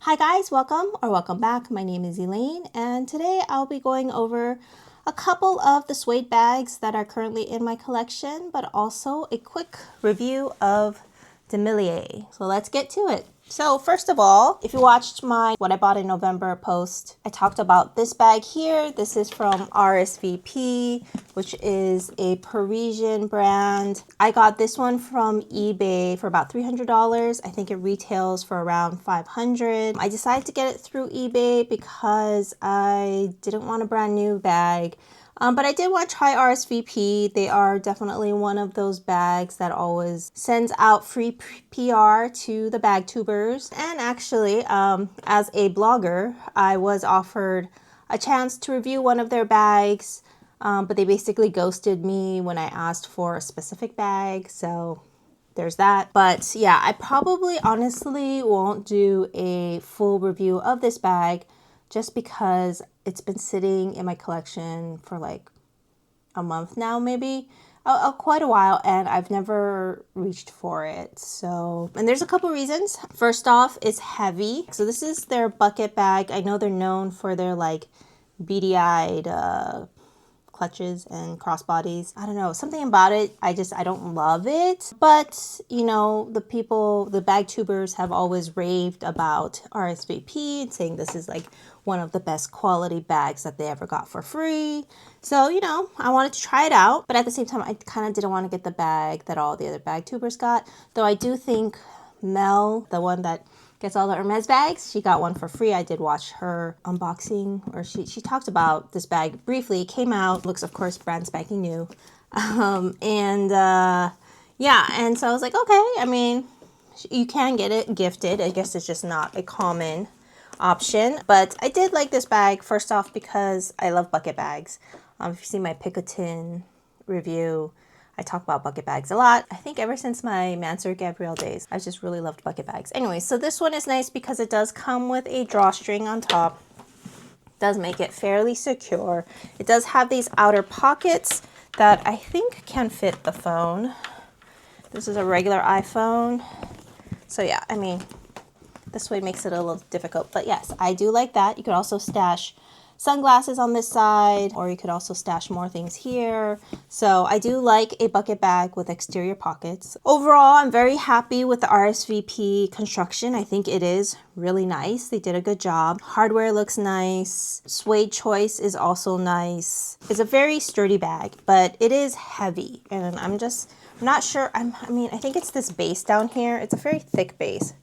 Hi guys, welcome back. My name is Elaine and today I'll be going over a couple of the suede bags that are currently in my collection, but also a quick review of Demilier. So let's get to it. So first of all, if you watched my what I bought in November post, I talked about this bag here. This is from RSVP, which is a Parisian brand. I got this one from eBay for about $300. I think it retails for around $500. I decided to get it through eBay because I didn't want a brand new bag. But I did want to try RSVP. They are definitely one of those bags that always sends out free PR to the bag tubers. And actually, as a blogger, I was offered a chance to review one of their bags, but they basically ghosted me when I asked for a specific bag. So there's that. But yeah, I probably honestly won't do a full review of this bag just because it's been sitting in my collection for like a month now, maybe quite a while, and I've never reached for it. So, and there's a couple reasons. First off, it's heavy. So this is their bucket bag. I know they're known for their like beady-eyed clutches and crossbodies. I don't know, something about it, I don't love it. But you know, the bag tubers have always raved about RSVP and saying this is like one of the best quality bags that they ever got for free. So, you know, I wanted to try it out, but at the same time, I kind of didn't want to get the bag that all the other bag tubers got. Though I do think Mel, the one that gets all the Hermes bags, she got one for free. I did watch her unboxing, or she talked about this bag briefly. It came out, looks of course brand spanking new. Yeah, and so I was like, okay, I mean, you can get it gifted. I guess it's just not a common option, but I did like this bag first off because I love bucket bags. If you see my Picotin review, I talk about bucket bags a lot. I think ever since my Mansur Gabrielle days, I've just really loved bucket bags. Anyway, so this one is nice because it does come with a drawstring on top. It does make it fairly secure. It does have these outer pockets that I think can fit the phone. This is a regular iPhone. So yeah, I mean, this way makes it a little difficult, but yes, I do like that. You could also stash sunglasses on this side, or you could also stash more things here. So I do like a bucket bag with exterior pockets. Overall, I'm very happy with the RSVP construction. I think it is really nice. They did a good job. Hardware looks nice. Suede choice is also nice. It's a very sturdy bag, but it is heavy, and I'm not sure. I think it's this base down here. It's a very thick base.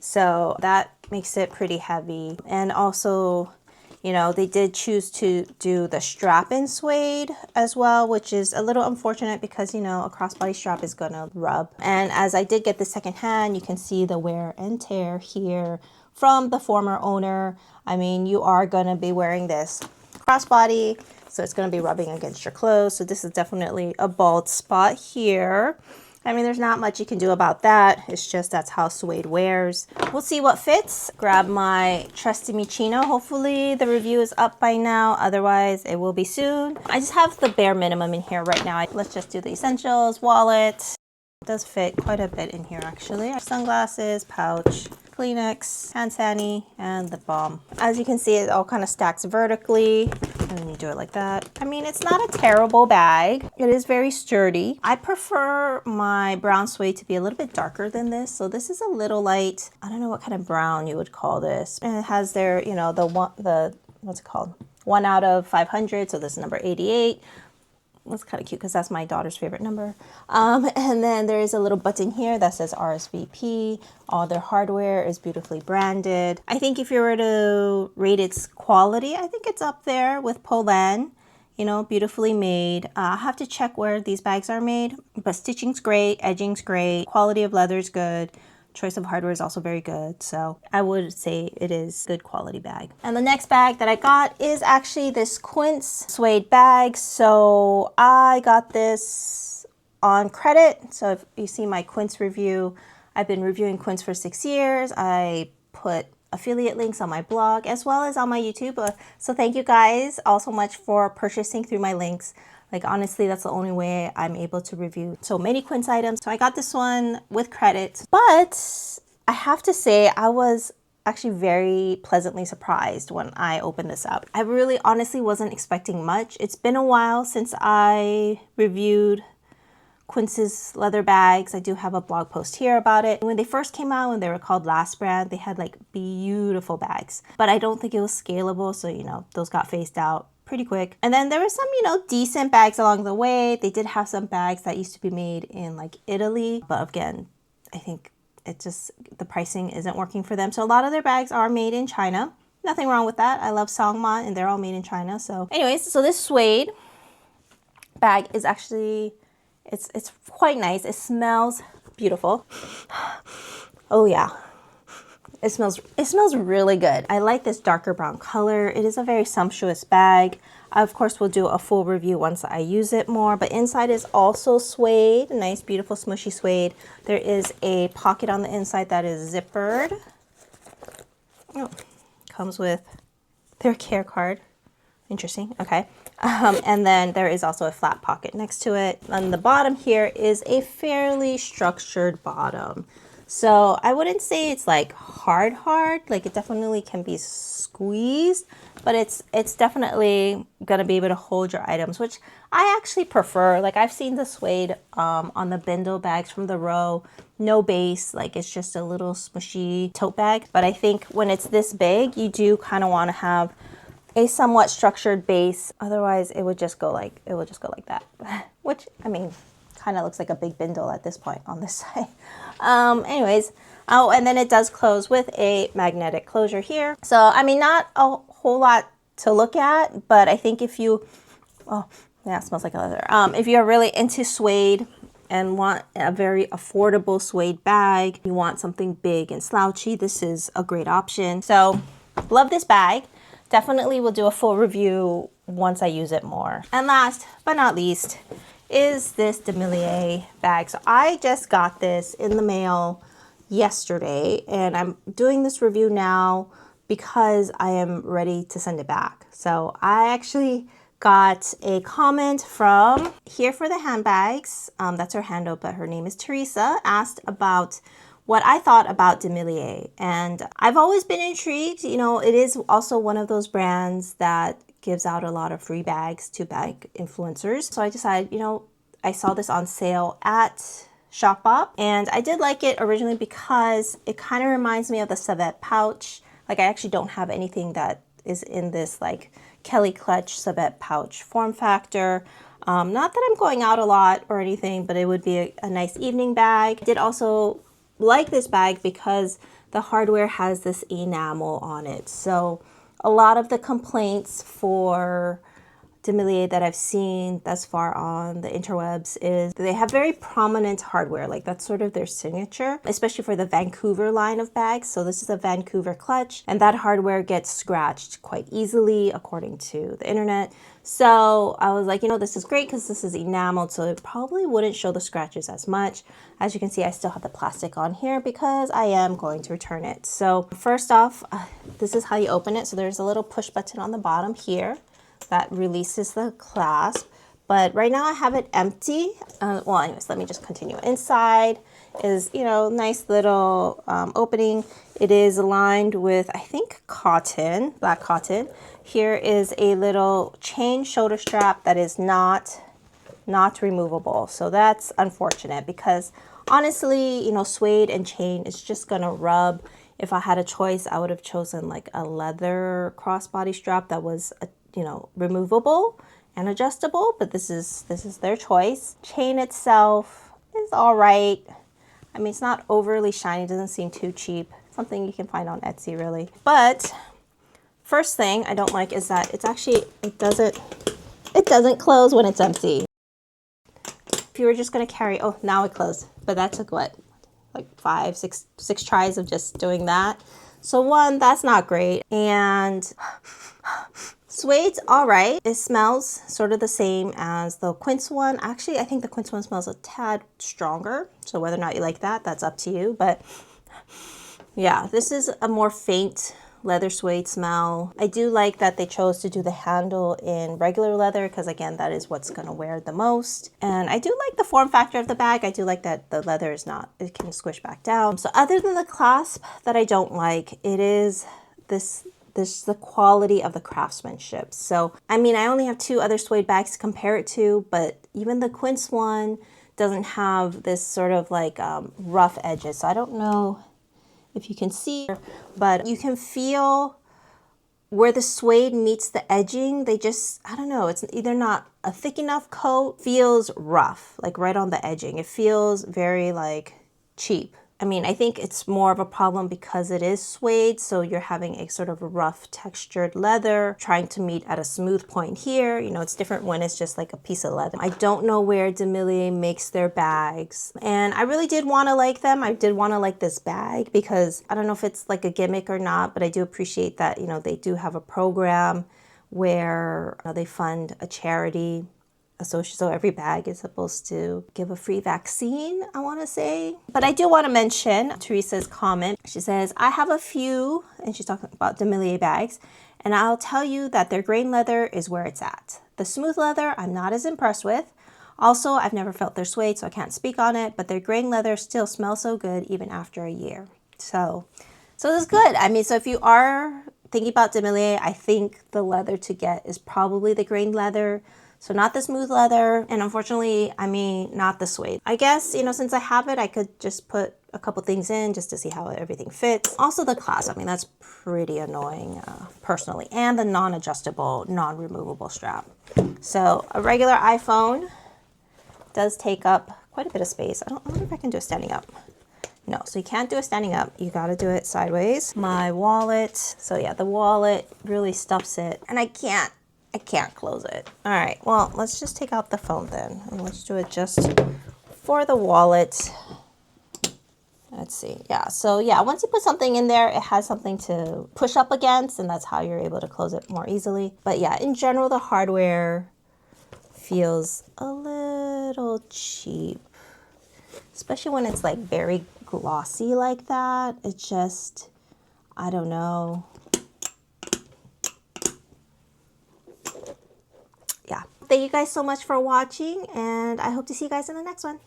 So that makes it pretty heavy. And also, you know, they did choose to do the strap in suede as well, which is a little unfortunate because, you know, a crossbody strap is gonna rub. And as I did get the second hand, you can see the wear and tear here from the former owner. I mean, you are gonna be wearing this crossbody, so it's gonna be rubbing against your clothes. So this is definitely a bald spot here. I mean, there's not much you can do about that. It's just that's how suede wears. We'll see what fits. Grab my trusty Michino. Hopefully the review is up by now. Otherwise, it will be soon. I just have the bare minimum in here right now. Let's just do the essentials. Wallet. It does fit quite a bit in here, actually. Sunglasses, pouch, Kleenex, hand sani, and lip balm. As you can see, it all kind of stacks vertically, and then you do it like that. I mean, it's not a terrible bag. It is very sturdy. I prefer my brown suede to be a little bit darker than this, so this is a little light. I don't know what kind of brown you would call this. And it has their, you know, what's it called? 1 out of 500, so this is number 88. That's kind of cute because that's my daughter's favorite number. And then there is a little button here that says RSVP. All their hardware is beautifully branded. I think if you were to rate its quality, I think it's up there with Polan. You know, beautifully made. I'll have to check where these bags are made, but stitching's great, edging's great, quality of leather is good. Choice of hardware is also very good, so I would say it is good quality bag. And the next bag that I got is actually this Quince suede bag. So I got this on credit. So if you see my Quince review, I've been reviewing Quince for 6 years. I put affiliate links on my blog as well as on my YouTube. So thank you guys all so much for purchasing through my links. Like, honestly, that's the only way I'm able to review so many Quince items. So I got this one with credit, but I have to say I was actually very pleasantly surprised when I opened this up. I really honestly wasn't expecting much. It's been a while since I reviewed Quince's leather bags. I do have a blog post here about it. When they first came out, when they were called Last Brand, they had like beautiful bags, but I don't think it was scalable. So, you know, those got phased out pretty quick. And then there were some, you know, decent bags along the way. They did have some bags that used to be made in like Italy, but again, I think it just, the pricing isn't working for them. So a lot of their bags are made in China. Nothing wrong with that. I love Sangma and they're all made in China. So anyways, so this Suede bag is actually, it's quite nice. It smells beautiful. Oh yeah. It smells really good. I like this darker brown color. It is a very sumptuous bag. I, of course, will do a full review once I use it more, but inside is also suede, nice, beautiful, smushy suede. There is a pocket on the inside that is zippered. Oh, comes with their care card. Interesting, okay. And then there is also a flat pocket next to it. On the bottom here is a fairly structured bottom. So I wouldn't say it's like hard, like it definitely can be squeezed, but it's definitely gonna be able to hold your items, which I actually prefer. Like I've seen the suede on the bindle bags from the row, no base, like it's just a little smushy tote bag. But I think when it's this big, you do kind of want to have a somewhat structured base. Otherwise, it would just go like that, which I mean, kind of looks like a big bindle at this point on this side. Anyways, oh, and then it does close with a magnetic closure here. So, I mean, not a whole lot to look at, but I think if you, oh, yeah, it smells like a leather. If you're really into suede and want a very affordable suede bag, you want something big and slouchy, this is a great option. So, love this bag. Definitely will do a full review once I use it more. And last but not least is this Demilier bag. So I just got this in the mail yesterday and I'm doing this review now because I am ready to send it back. So I actually got a comment from Here for the Handbags. That's her handle, but her name is Teresa, asked about what I thought about Demilier. And I've always been intrigued. You know, it is also one of those brands that gives out a lot of free bags to bag influencers. So I decided, you know, I saw this on sale at Shopbop and I did like it originally because it kind of reminds me of the Suede pouch. Like I actually don't have anything that is in this like Kelly Clutch Suede pouch form factor. Not that I'm going out a lot or anything, but it would be a nice evening bag. I did also like this bag because the hardware has this enamel on it. So a lot of the complaints for Demilier that I've seen thus far on the interwebs is they have very prominent hardware, like that's sort of their signature, especially for the Vancouver line of bags. So this is a Vancouver clutch and that hardware gets scratched quite easily according to the internet. So I was like, you know, this is great because this is enameled, so it probably wouldn't show the scratches as much. As you can see, I still have the plastic on here because I am going to return it. So first off, this is how you open it. So there's a little push button on the bottom here that releases the clasp, but right now I have it empty. Well, anyways, let me just continue. Inside is, you know, nice little opening. It is lined with, I think, cotton, black cotton. Here is a little chain shoulder strap that is not removable. So that's unfortunate because honestly, you know, suede and chain is just gonna rub. If I had a choice, I would have chosen like a leather crossbody strap that was, you know, removable and adjustable, but this is their choice. Chain itself is all right. I mean, it's not overly shiny, it doesn't seem too cheap. Something you can find on Etsy, really. But first thing I don't like is that it's actually, it doesn't close when it's empty. If you were just gonna carry, oh, now it closed, but that took what, like six tries of just doing that. So one, that's not great. And suede's all right. It smells sort of the same as the Quince one. Actually, I think the Quince one smells a tad stronger. So whether or not you like that, that's up to you. But yeah, this is a more faint leather suede smell. I do like that they chose to do the handle in regular leather because again, that is what's going to wear the most. And I do like the form factor of the bag. I do like that the leather is not, it can squish back down. So other than the clasp that I don't like, it is this the quality of the craftsmanship. So, I mean, I only have 2 other suede bags to compare it to, but even the Quince one doesn't have this sort of like rough edges. So I don't know if you can see, but you can feel where the suede meets the edging. They just, I don't know, it's either not a thick enough coat, feels rough, like right on the edging. It feels very like cheap. I mean, I think it's more of a problem because it is suede, so you're having a sort of rough textured leather, trying to meet at a smooth point here. You know, it's different when it's just like a piece of leather. I don't know where Demilier makes their bags, and I really did want to like them. I did want to like this bag because I don't know if it's like a gimmick or not, but I do appreciate that, you know, they do have a program where they fund a charity. So every bag is supposed to give a free vaccine, I want to say. But I do want to mention Teresa's comment. She says, I have a few, and she's talking about Demilier bags, and I'll tell you that their grain leather is where it's at. The smooth leather, I'm not as impressed with. Also, I've never felt their suede, so I can't speak on it, but their grain leather still smells so good even after a year. So this is good. I mean, so if you are thinking about Demilier, I think the leather to get is probably the grain leather. So not the smooth leather, and unfortunately, I mean, not the suede. I guess, you know, since I have it, I could just put a couple things in just to see how everything fits. Also the clasp, I mean, that's pretty annoying personally. And the non-adjustable, non-removable strap. So a regular iPhone does take up quite a bit of space. I wonder if I can do it standing up. No, so you can't do it standing up. You gotta do it sideways. My wallet, so yeah, the wallet really stuffs it, and I can't close it. All right, well, let's just take out the phone then. And let's do it just for the wallet. Let's see, yeah, so yeah, once you put something in there, it has something to push up against, and that's how you're able to close it more easily. But yeah, in general, the hardware feels a little cheap, especially when it's like very glossy like that. It just, I don't know. Yeah. Thank you guys so much for watching, and I hope to see you guys in the next one.